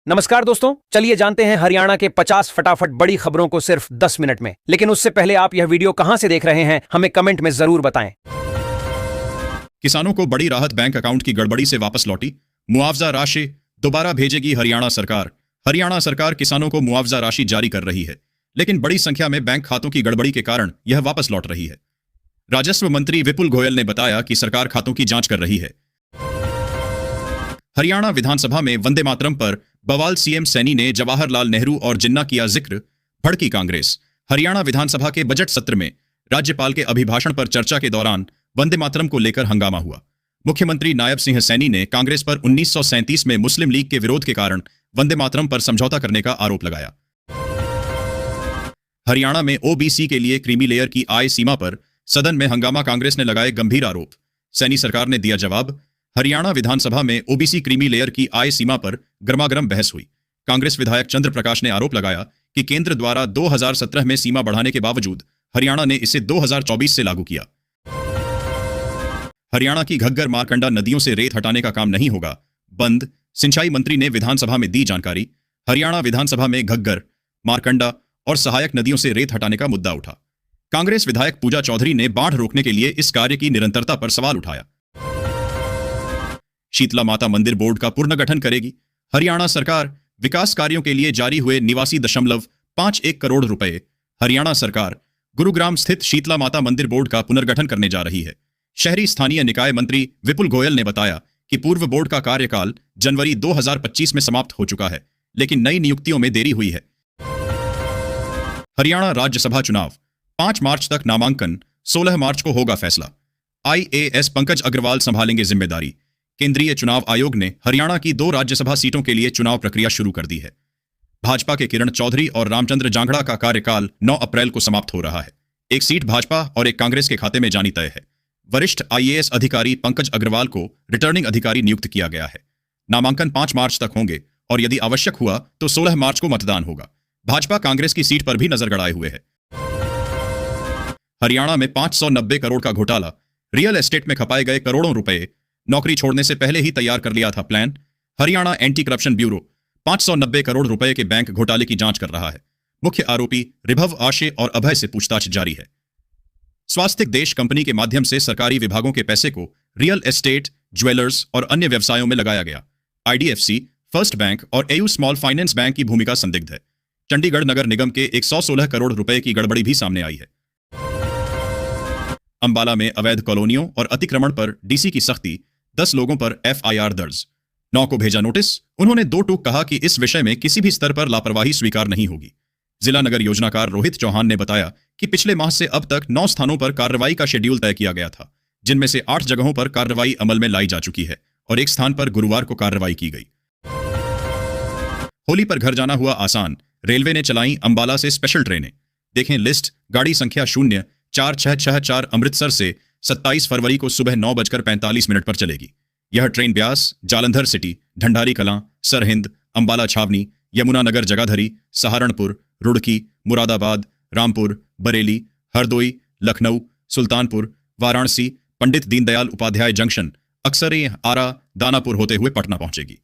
नमस्कार दोस्तों, चलिए जानते हैं हरियाणा के 50 फटाफट बड़ी खबरों को सिर्फ 10 मिनट में। लेकिन उससे पहले आप यह वीडियो कहां से देख रहे हैं, हमें कमेंट में जरूर बताएं। किसानों को बड़ी राहत, बैंक अकाउंट की गड़बड़ी से वापस लौटी। मुआवजा राशि दोबारा भेजेगी हरियाणा सरकार। हरियाणा सरकार किसानों को मुआवजा राशि जारी कर रही है, लेकिन बड़ी संख्या में बैंक खातों की गड़बड़ी के कारण यह वापस लौट रही है। राजस्व मंत्री विपुल गोयल ने बताया कि सरकार खातों की जांच कर रही है। हरियाणा विधानसभा में वंदे मातरम पर बवाल, सीएम सैनी ने जवाहरलाल नेहरू और जिन्ना किया जिक्र। भड़की कांग्रेस। हरियाणा विधानसभा के बजट सत्र में राज्यपाल के अभिभाषण पर चर्चा के दौरान वंदे मातरम को लेकर हंगामा हुआ। मुख्यमंत्री नायब सिंह सैनी ने कांग्रेस पर 1937 में मुस्लिम लीग के विरोध के कारण वंदे मातरम पर समझौता करने का आरोप लगाया। हरियाणा में ओबीसी के लिए क्रीमी लेयर की आय सीमा पर सदन में हंगामा, कांग्रेस ने लगाए गंभीर आरोप। सैनी सरकार ने दिया जवाब। हरियाणा विधानसभा में ओबीसी क्रीमी लेयर की आय सीमा पर गर्मागरम बहस हुई। कांग्रेस विधायक चंद्र प्रकाश ने आरोप लगाया कि केंद्र द्वारा 2017 में सीमा बढ़ाने के बावजूद हरियाणा ने इसे 2024 से लागू किया। हरियाणा की घग्गर मारकंडा नदियों से रेत हटाने का काम नहीं होगा, बंद। सिंचाई मंत्री ने विधानसभा में दी जानकारी। हरियाणा विधानसभा में घग्गर, मारकंडा और सहायक नदियों से रेत हटाने का मुद्दा उठा। कांग्रेस विधायक पूजा चौधरी ने बाढ़ रोकने के लिए इस कार्य की निरंतरता पर सवाल उठाया। शीतला माता मंदिर बोर्ड का पुनर्गठन करेगी हरियाणा सरकार। विकास कार्यों के लिए जारी हुए 89.51 करोड़ रुपए। हरियाणा सरकार गुरुग्राम स्थित शीतला माता मंदिर बोर्ड का पुनर्गठन करने जा रही है। शहरी स्थानीय निकाय मंत्री विपुल गोयल ने बताया कि पूर्व बोर्ड का कार्यकाल जनवरी 2025 में समाप्त हो चुका है, लेकिन नई नियुक्तियों में देरी हुई है। हरियाणा राज्यसभा चुनाव 5 मार्च तक नामांकन, 16 मार्च को होगा फैसला। आईएएस पंकज अग्रवाल संभालेंगे जिम्मेदारी। केंद्रीय चुनाव आयोग ने हरियाणा की 2 राज्यसभा सीटों के लिए चुनाव प्रक्रिया शुरू कर दी है। भाजपा के किरण चौधरी और रामचंद्र जांगड़ा का कार्यकाल 9 अप्रैल को समाप्त हो रहा है। एक सीट भाजपा और एक कांग्रेस के खाते में जानी तय है। वरिष्ठ आईएएस अधिकारी पंकज अग्रवाल को रिटर्निंग अधिकारी नियुक्त किया गया है। नामांकन 5 मार्च तक होंगे और यदि आवश्यक हुआ तो 16 मार्च को मतदान होगा। भाजपा कांग्रेस की सीट पर भी नजर गड़ाए हुए है। हरियाणा में 590 करोड़ का घोटाला। रियल एस्टेट में खपाए गए करोड़ों रुपए। नौकरी छोड़ने से पहले ही तैयार कर लिया था plan. Haryana anti corruption bureau 590 crore रुपए के बैंक घोटाले की जांच कर रहा है। मुख्य आरोपी रिभव, आशय और अभय से पूछताछ जारी है। स्वास्तिक देश कंपनी के माध्यम से सरकारी विभागों के पैसे को रियल एस्टेट, ज्वेलर्स और अन्य व्यवसायों में लगाया गया। आईडीएफसी, फर्स्ट बैंक और एयू स्मॉल फाइनेंस बैंक की भूमिका संदिग्ध है। चंडीगढ़ नगर निगम के 116 करोड़ रुपए की गड़बड़ी भी सामने आई है। अंबाला में अवैध कॉलोनियों और अतिक्रमण पर डीसी की सख्ती। 10 लोगों पर एफआईआर दर्ज। 9 को भेजा नोटिस। उन्होंने 2 टूक कहा कि इस विषय में किसी भी स्तर पर लापरवाही स्वीकार नहीं होगी। जिला नगर योजनाकार रोहित चौहान ने बताया कि पिछले माह से अब तक 9 स्थानों पर कार्रवाई का शेड्यूल तय किया गया था, जिनमें से 8 जगहों पर कार्रवाई अमल में लाई जा चुकी है और एक स्थान पर गुरुवार को कार्रवाई की गई। होली पर घर जाना हुआ आसान। रेलवे ने चलाई अंबाला से स्पेशल ट्रेनें। देखें लिस्ट। गाड़ी संख्या 04664 अमृतसर से 27 फरवरी को सुबह 9:45 पर चलेगी। यह ट्रेन ब्यास, जालंधर सिटी, ढंडारी कलां, सरहिंद, अंबाला छावनी, यमुनानगर जगाधरी, सहारनपुर, रुड़की, मुरादाबाद, रामपुर, बरेली, हरदोई, लखनऊ, सुल्तानपुर, वाराणसी, पंडित दीनदयाल उपाध्याय जंक्शन, अक्सरे, आरा, दानापुर होते हुए पटना पहुंचेगी।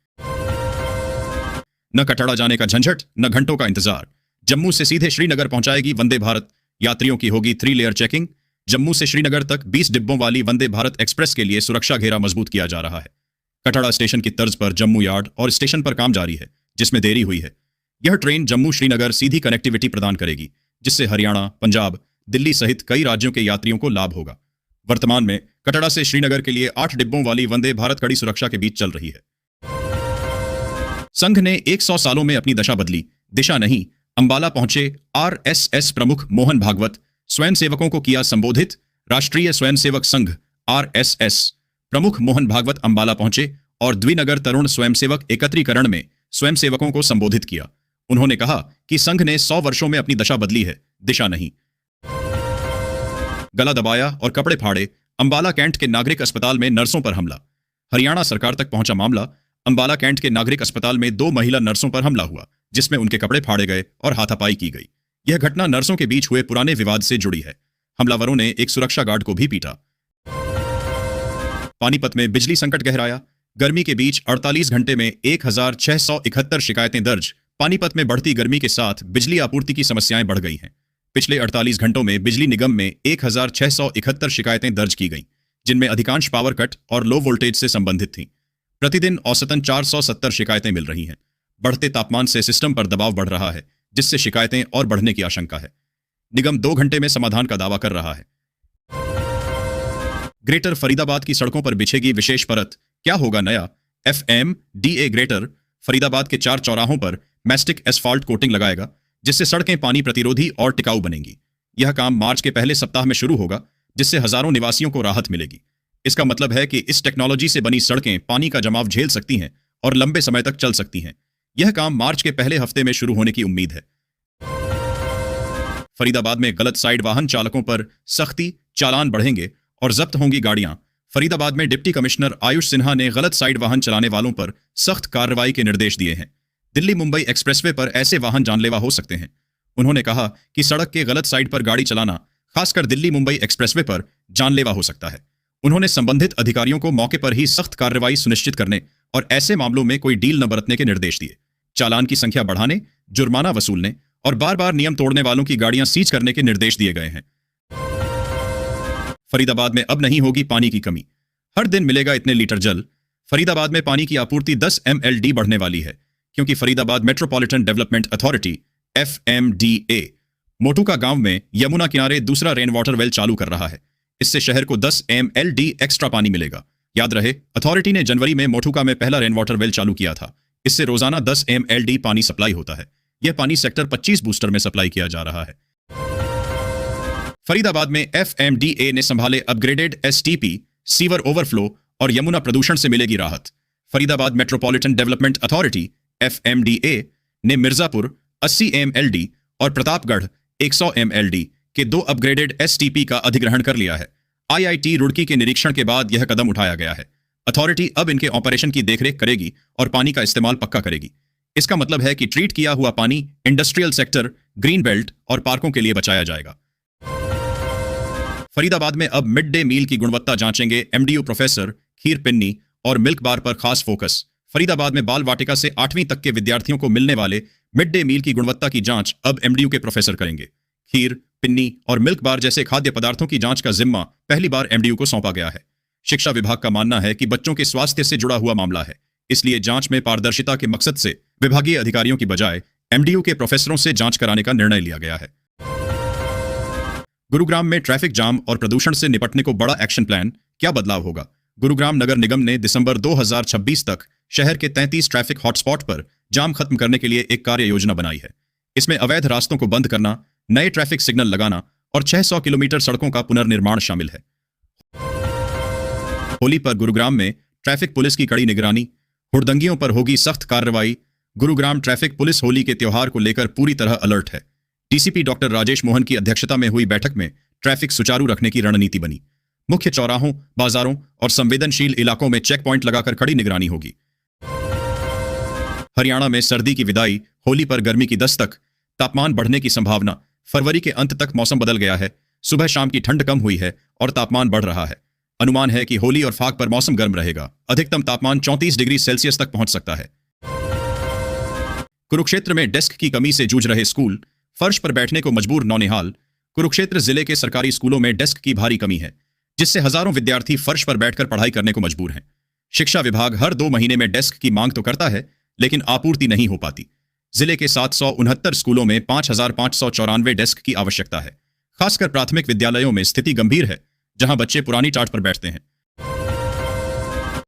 न कटड़ा जाने का झंझट, न घंटों का इंतजार। जम्मू से सीधे श्रीनगर पहुंचाएगी वंदे भारत। यात्रियों की होगी 3 लेयर चेकिंग। जम्मू से श्रीनगर तक 20 डिब्बों वाली वंदे भारत एक्सप्रेस के लिए सुरक्षा घेरा मजबूत किया जा रहा है। कटड़ा स्टेशन की तर्ज पर जम्मू यार्ड और स्टेशन पर काम जारी है, जिसमें देरी हुई है। यह ट्रेन जम्मू श्रीनगर सीधी कनेक्टिविटी प्रदान करेगी, जिससे हरियाणा, पंजाब, दिल्ली सहित कई राज्यों के यात्रियों को लाभ होगा। वर्तमान में कटड़ा से श्रीनगर के लिए 8 डिब्बों वाली वंदे भारत कड़ी सुरक्षा के बीच चल रही है। संघ ने 100 सालों में अपनी दशा बदली, दिशा नहीं। अंबाला पहुंचे आरएसएस प्रमुख मोहन भागवत। स्वयंसेवकों को किया संबोधित। राष्ट्रीय स्वयंसेवक संघ आरएसएस प्रमुख मोहन भागवत अंबाला पहुंचे और द्विनगर तरुण स्वयंसेवक एकत्रीकरण में स्वयंसेवकों को संबोधित किया। उन्होंने कहा कि संघ ने 100 वर्षों में अपनी दशा बदली है, दिशा नहीं। गला दबाया और कपड़े फाड़े। अंबाला कैंट के नागरिक अस्पताल में नर्सों पर हमला। हरियाणा सरकार तक पहुंचा मामला। अंबाला कैंट के नागरिक अस्पताल में 2 महिला नर्सों पर हमला हुआ, जिसमें उनके कपड़े फाड़े गए और हाथापाई की गई। यह घटना नर्सों के बीच हुए पुराने विवाद से जुड़ी है। हमलावरों ने एक सुरक्षा गार्ड को भी पीटा। पानीपत में बिजली संकट गहराया। गर्मी के बीच 48 घंटे में 1671 शिकायतें दर्ज। पानीपत में बढ़ती गर्मी के साथ बिजली आपूर्ति की समस्याएं बढ़ गई हैं। पिछले 48 घंटों में बिजली निगम में 1671 शिकायतें दर्ज की गईं, जिनमें अधिकांश पावर कट और लो वोल्टेज से संबंधित थीं। प्रतिदिन औसतन 470 शिकायतें मिल रही हैं। बढ़ते तापमान से सिस्टम पर दबाव बढ़ रहा है, जिससे शिकायतें और बढ़ने की आशंका है। निगम 2 घंटे में समाधान का दावा कर रहा है। ग्रेटर फरीदाबाद की सड़कों पर बिछेगी विशेष परत, क्या होगा नया? FMDA ग्रेटर फरीदाबाद के 4 चौराहों पर मैस्टिक एसफाल्ट कोटिंग लगाएगा, जिससे सड़कें पानी प्रतिरोधी और टिकाऊ बनेंगी। यह काम मार्च के पहले सप्ताह में शुरू होगा, जिससे हजारों निवासियों को राहत मिलेगी। इसका मतलब है कि इस टेक्नोलॉजी से बनी सड़कें पानी का जमाव झेल सकती हैं और लंबे समय तक चल सकती हैं। यह काम मार्च के पहले हफ्ते में शुरू होने की उम्मीद है। फरीदाबाद में गलत साइड वाहन चालकों पर सख्ती, चालान बढ़ेंगे और जब्त होंगी गाड़ियां। फरीदाबाद में डिप्टी कमिश्नर आयुष सिन्हा ने गलत साइड वाहन चलाने वालों पर सख्त कार्रवाई के निर्देश दिए हैं। दिल्ली मुंबई एक्सप्रेसवे पर ऐसे वाहन जानलेवा हो सकते हैं। उन्होंने कहा कि सड़क के गलत साइड पर गाड़ी चलाना, खासकर दिल्ली मुंबई एक्सप्रेसवे पर, जानलेवा हो सकता है। उन्होंने संबंधित अधिकारियों को मौके पर ही सख्त कार्रवाई सुनिश्चित करने और ऐसे मामलों में कोई डील न बरतने के निर्देश दिए। चालान की संख्या बढ़ाने, जुर्माना वसूलने और बार बार नियम तोड़ने वालों की गाड़ियां सीज करने के निर्देश दिए गए हैं। फरीदाबाद में अब नहीं होगी पानी की कमी, हर दिन मिलेगा इतने लीटर जल। फरीदाबाद में पानी की आपूर्ति 10 MLD बढ़ने वाली है, क्योंकि Faridabad metropolitan development authority FMDA मोटुका गांव में यमुना किनारे दूसरा रेन वाटर वेल चालू कर रहा है। इससे शहर को 10 MLD एक्स्ट्रा पानी मिलेगा। याद रहे, अथॉरिटी ने जनवरी में मोटुका में पहला रेन वाटर वेल चालू किया था। इससे रोजाना 10 MLD पानी सप्लाई होता है। यह पानी सेक्टर 25 बूस्टर में सप्लाई किया जा रहा है। फरीदाबाद में FMDA ने संभाले अपग्रेडेड STP, सीवर ओवरफ्लो और यमुना प्रदूषण से मिलेगी राहत। Faridabad metropolitan development authority FMDA ने मिर्जापुर 80 MLD और प्रतापगढ़ 100 MLD के 2 अपग्रेडेड STP का अधिग्रहण कर लिया है। IIT रुड़की के निरीक्षण के बाद यह कदम उठाया गया है। अथॉरिटी अब इनके ऑपरेशन की देखरेख करेगी और पानी का इस्तेमाल पक्का करेगी। इसका मतलब है कि ट्रीट किया हुआ पानी इंडस्ट्रियल सेक्टर, ग्रीन बेल्ट और पार्कों के लिए बचाया जाएगा। फरीदाबाद में अब मिड डे मील की गुणवत्ता जांचेंगे MDU प्रोफेसर। खीर, पिन्नी और मिल्क बार पर खास फोकस। फरीदाबाद में बाल वाटिका से 8वीं तक के विद्यार्थियों को मिलने वाले मिड डे मील की गुणवत्ता की जांच अब MDU के प्रोफेसर करेंगे। खीर, पिन्नी और मिल्क बार जैसे खाद्य पदार्थों की जांच का जिम्मा पहली बार MDU को सौंपा गया है। शिक्षा विभाग का मानना है कि बच्चों के स्वास्थ्य से जुड़ा हुआ मामला है, इसलिए जांच में पारदर्शिता के मकसद से विभागीय अधिकारियों की बजाय MDU के प्रोफेसरों से जांच कराने का निर्णय लिया गया है। गुरुग्राम में ट्रैफिक जाम और प्रदूषण से निपटने को बड़ा एक्शन प्लान, क्या बदलाव होगा? गुरुग्राम नगर निगम ने दिसंबर 2026 तक शहर के 33 ट्रैफिक हॉटस्पॉट पर जाम खत्म करने के लिए एक कार्य योजना बनाई है। इसमें अवैध रास्तों को बंद करना, नए ट्रैफिक सिग्नल लगाना और 600 किलोमीटर सड़कों का पुनर्निर्माण शामिल है। होली पर गुरुग्राम में ट्रैफिक पुलिस की कड़ी निगरानी, हुड़दंगियों पर होगी सख्त कार्रवाई। गुरुग्राम ट्रैफिक पुलिस होली के त्योहार को लेकर पूरी तरह अलर्ट है। DCP डॉक्टर राजेश मोहन की अध्यक्षता में हुई बैठक में ट्रैफिक सुचारू रखने की रणनीति बनी। मुख्य चौराहों, बाजारों और संवेदनशील इलाकों में चेक पॉइंट लगाकर कड़ी निगरानी होगी। हरियाणा में सर्दी की विदाई, होली पर गर्मी की दस्तक, तापमान बढ़ने की संभावना। फरवरी के अंत तक मौसम बदल गया है। सुबह शाम की ठंड कम हुई है और तापमान बढ़ रहा है। अनुमान है कि होली और फाग पर मौसम गर्म रहेगा। अधिकतम तापमान 34 डिग्री सेल्सियस तक पहुंच सकता है। कुरुक्षेत्र में डेस्क की कमी से जूझ रहे स्कूल, फर्श पर बैठने को मजबूर नौनिहाल। कुरुक्षेत्र जिले के सरकारी स्कूलों में डेस्क की भारी कमी है, जिससे हजारों विद्यार्थी फर्श पर बैठकर पढ़ाई करने को मजबूर हैं। शिक्षा विभाग हर 2 महीने में डेस्क की मांग तो करता है, लेकिन आपूर्ति नहीं हो पाती। जिले के 769 स्कूलों में 5594 डेस्क की आवश्यकता है। खासकर प्राथमिक विद्यालयों में स्थिति गंभीर है, जहां बच्चे पुरानी टाट पर बैठते हैं।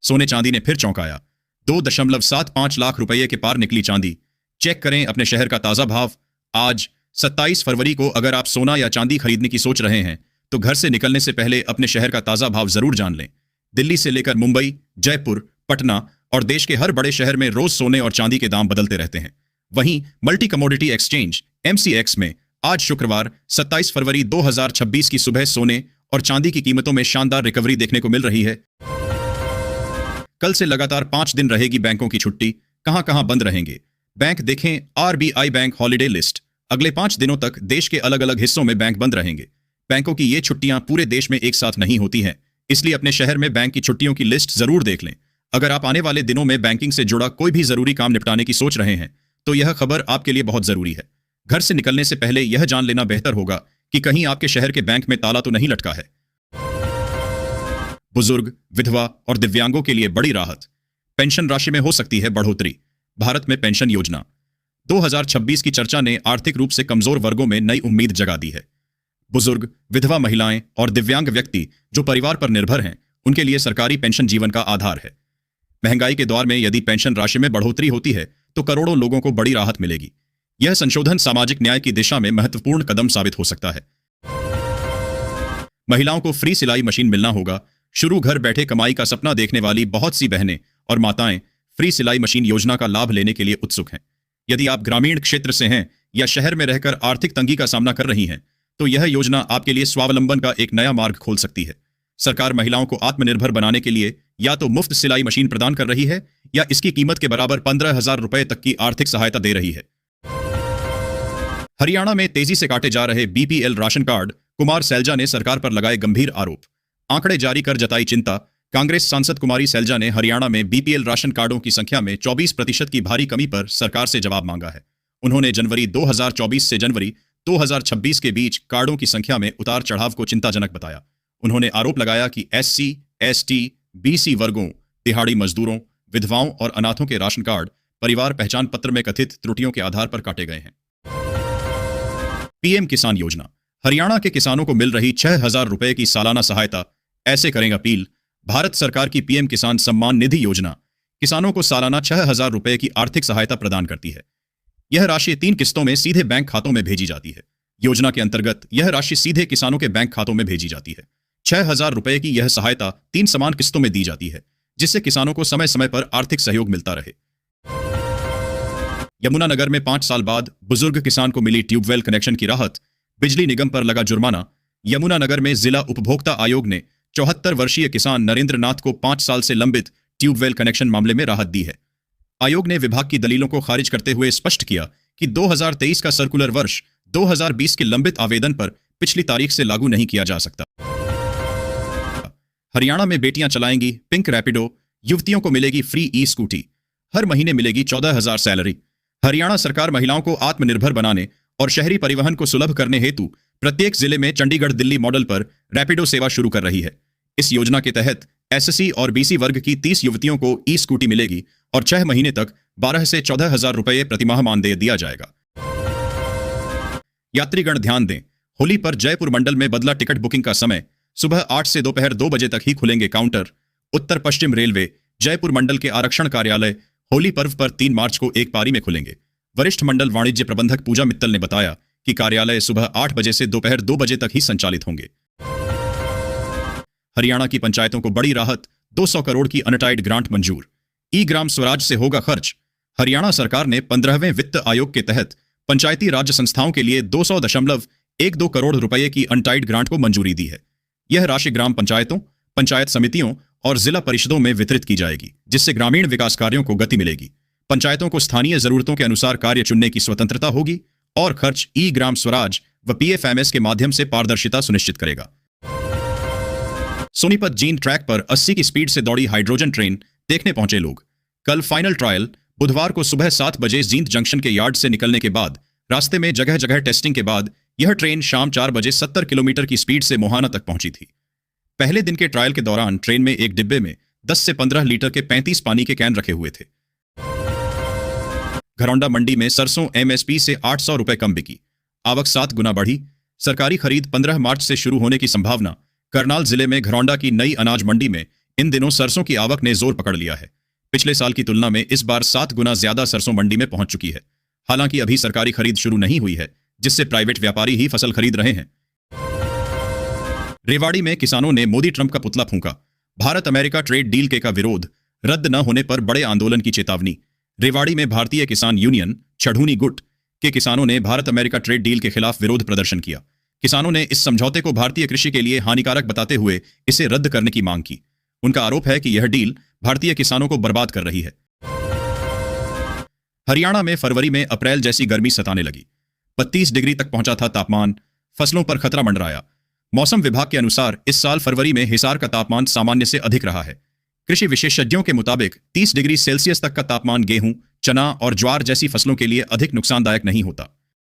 सोने चांदी ने फिर चौंकाया। 2.75 लाख रुपये के पार निकली चांदी। चेक करें अपने शहर का ताजा भाव। आज 27 फरवरी को अगर आप सोना या चांदी खरीदने की सोच रहे हैं, तो घर से निकलने से पहले अपने शहर का ताजा भाव जरूर जान लें। दिल्ली से लेकर मुंबई, जयपुर, पटना और देश के हर बड़े शहर में रोज सोने और चांदी के दाम बदलते रहते हैं। वहीं मल्टी कमोडिटी एक्सचेंज MCX में आज शुक्रवार 27 फरवरी 2026 की सुबह सोने और चांदी की कीमतों में शानदार रिकवरी देखने को मिल रही है। कल से लगातार 5 दिन रहेगी बैंकों की छुट्टी। कहां कहां बंद रहेंगे बैंक, देखें RBI बैंक हॉलिडे लिस्ट। अगले 5 दिनों तक देश के अलग अलग हिस्सों में बैंक बंद रहेंगे। बैंकों की ये छुट्टियां पूरे देश में एक साथ नहीं होती हैं, इसलिए अपने शहर में बैंक की छुट्टियों की लिस्ट जरूर देख लें। अगर आप आने वाले दिनों में बैंकिंग से जुड़ा कोई भी जरूरी काम निपटाने की सोच रहे हैं तो यह खबर आपके लिए बहुत जरूरी है। घर से निकलने से पहले यह जान लेना बेहतर होगा कि कहीं आपके शहर के बैंक में ताला तो नहीं लटका है। बुजुर्ग, विधवा और दिव्यांगों के लिए बड़ी राहत। पेंशन राशि में हो सकती है बढ़ोतरी। भारत में पेंशन योजना 2026 की चर्चा ने आर्थिक रूप से कमजोर वर्गों में नई उम्मीद जगा दी है। बुजुर्ग, विधवा महिलाएं और दिव्यांग व्यक्ति जो परिवार पर निर्भर हैं, उनके लिए सरकारी पेंशन जीवन का आधार है। महंगाई के दौर में यदि पेंशन राशि में बढ़ोतरी होती है तो करोड़ों लोगों को बड़ी राहत मिलेगी। यह संशोधन सामाजिक न्याय की दिशा में महत्वपूर्ण कदम साबित हो सकता है। महिलाओं को फ्री सिलाई मशीन मिलना होगा। शुरू घर बैठे कमाई का सपना देखने वाली बहुत सी बहनें और माताएं फ्री सिलाई मशीन योजना का लाभ लेने के लिए उत्सुक हैं। यदि आप ग्रामीण क्षेत्र से हैं या शहर में रहकर आर्थिक तंगी का सामना कर रही हैं तो यह योजना आपके लिए स्वावलंबन का एक नया मार्ग खोल सकती है। सरकार महिलाओं को आत्मनिर्भर बनाने के लिए या तो मुफ्त सिलाई मशीन प्रदान कर रही है या इसकी कीमत के बराबर 15,000 रुपए तक की आर्थिक सहायता दे रही है। हरियाणा में तेजी से काटे जा रहे BPL ration card, Kumar Selja ने सरकार पर लगाए गंभीर आरोप। आंकड़े जारी कर जताई चिंता। कांग्रेस सांसद कुमारी सैलजा ने हरियाणा में बीपीएल राशन कार्डों की संख्या में 24% की भारी कमी पर सरकार से जवाब मांगा है। उन्होंने जनवरी 2024 से जनवरी 2026 के बीच कार्डों की संख्या में उतार चढ़ाव को चिंताजनक बताया। उन्होंने आरोप लगाया कि एससी, एसटी, बीसी वर्गों, दिहाड़ी मजदूरों, विधवाओं और अनाथों के राशन कार्ड परिवार पहचान पत्र में कथित त्रुटियों के आधार पर काटे गए हैं। पीएम किसान योजना। हरियाणा के किसानों को मिल रही 6,000 रुपए की सालाना सहायता। ऐसे करें अपील। भारत सरकार की पीएम किसान सम्मान निधि योजना किसानों को सालाना 6,000 रुपए की आर्थिक सहायता प्रदान करती है। यह राशि 3 किस्तों में सीधे बैंक खातों में भेजी जाती है। योजना के अंतर्गत यह राशि सीधे किसानों के बैंक खातों में भेजी जाती है। 6,000 रुपए की यह सहायता 3 समान किस्तों में दी जाती है, जिससे किसानों को समय समय पर आर्थिक सहयोग मिलता रहे। यमुनानगर में 5 साल बाद बुजुर्ग किसान को मिली ट्यूबवेल कनेक्शन की राहत। बिजली निगम पर लगा जुर्माना। यमुनानगर में जिला उपभोक्ता आयोग ने 74 वर्षीय किसान नरेंद्र नाथ को 5 साल से लंबित ट्यूबवेल कनेक्शन मामले में राहत दी है। आयोग ने विभाग की दलीलों को खारिज करते हुए स्पष्ट किया कि 2023 का सर्कुलर वर्ष 2020 के लंबित आवेदन पर पिछली तारीख से लागू नहीं किया जा सकता। हरियाणा में बेटियां चलाएंगी पिंक रैपिडो। युवतियों को मिलेगी फ्री ई स्कूटी। हर महीने मिलेगी 14,000 सैलरी। हरियाणा सरकार महिलाओं को आत्मनिर्भर बनाने और शहरी परिवहन को सुलभ करने हेतु प्रत्येक जिले में चंडीगढ़ दिल्ली मॉडल पर रैपिडो सेवा शुरू कर रही है। इस योजना के तहत एससी और बीसी वर्ग की 30 युवतियों को ई स्कूटी मिलेगी और 6 महीने तक 12 से 14,000 रुपए प्रतिमाह मानदेय दिया जाएगा। यात्रीगण ध्यान दें, होली पर जयपुर मंडल में बदला टिकट बुकिंग का समय। सुबह 8 से दोपहर 2 बजे तक ही खुलेंगे काउंटर। उत्तर पश्चिम रेलवे जयपुर मंडल के आरक्षण कार्यालय होली पर्व पर 3 मार्च को एक पारी में खुलेंगे। वरिष्ठ मंडल वाणिज्य प्रबंधक पूजा मित्तल ने बताया कि कार्यालय सुबह 8 बजे से दोपहर 2 बजे तक ही संचालित होंगे। हरियाणा की पंचायतों को बड़ी राहत। 200 करोड़ की अनटाइड ग्रांट मंजूर। ई ग्राम स्वराज से होगा खर्च। हरियाणा सरकार ने 15वें वित्त आयोग के तहत पंचायती राज संस्थाओं के लिए 200.12 करोड़ रुपए की अनटाइड ग्रांट को मंजूरी दी है। यह राशि ग्राम पंचायतों, पंचायत समितियों और जिला परिषदों में वितरित की जाएगी, जिससे ग्रामीण विकास कार्यों को गति मिलेगी। पंचायतों को स्थानीय जरूरतों के अनुसार कार्य चुनने की स्वतंत्रता होगी और खर्च ई ग्राम स्वराज व पीएफएमएस के माध्यम से पारदर्शिता सुनिश्चित करेगा। सोनीपत जींद ट्रैक पर 80 की स्पीड से दौड़ी हाइड्रोजन ट्रेन देखने पहुंचे लोग। कल फाइनल ट्रायल। बुधवार को सुबह 7 बजे जींद जंक्शन के यार्ड से निकलने के बाद रास्ते में जगह जगह टेस्टिंग के बाद यह ट्रेन शाम 4 बजे 70 किलोमीटर की स्पीड से मोहाना तक पहुंची थी। पहले दिन के ट्रायल के दौरान ट्रेन में एक डिब्बे में 10 से 15 लीटर के 35 पानी के कैन रखे हुए थे। घरौंडा मंडी में सरसों एमएसपी से 800 रुपए कम बिकी। आवक 7 गुना बढ़ी। सरकारी खरीद 15 मार्च से शुरू होने की संभावना। करनाल जिले में घरौंडा की नई अनाज मंडी में इन दिनों सरसों की आवक ने जोर पकड़ लिया है। पिछले साल की तुलना में इस बार 7 गुना ज्यादा सरसों मंडी में पहुंच चुकी है। हालांकि अभी सरकारी खरीद शुरू नहीं हुई है, जिससे प्राइवेट व्यापारी ही फसल खरीद रहे हैं। रेवाड़ी में किसानों ने मोदी ट्रंप का पुतला फूंका। भारत अमेरिका ट्रेड डील के का विरोध। रद्द न होने पर बड़े आंदोलन की चेतावनी। रेवाड़ी में भारतीय किसान यूनियन छढ़ूनी गुट के किसानों ने भारत अमेरिका ट्रेड डील के खिलाफ विरोध प्रदर्शन किया। किसानों ने इस समझौते को भारतीय कृषि के लिए हानिकारक बताते हुए इसे रद्द करने की मांग की। उनका आरोप है कि यह डील भारतीय किसानों को बर्बाद कर रही है। हरियाणा में फरवरी में अप्रैल जैसी गर्मी सताने लगी। 32 डिग्री तक पहुंचा था तापमान। फसलों पर खतरा मंडराया। मौसम विभाग के अनुसार इस साल फरवरी में हिसार का तापमान सामान्य से अधिक रहा है। कृषि विशेषज्ञों के मुताबिक 30 डिग्री सेल्सियस तक का तापमान गेहूं, चना और ज्वार जैसी फसलों के लिए अधिक नुकसानदायक नहीं होता।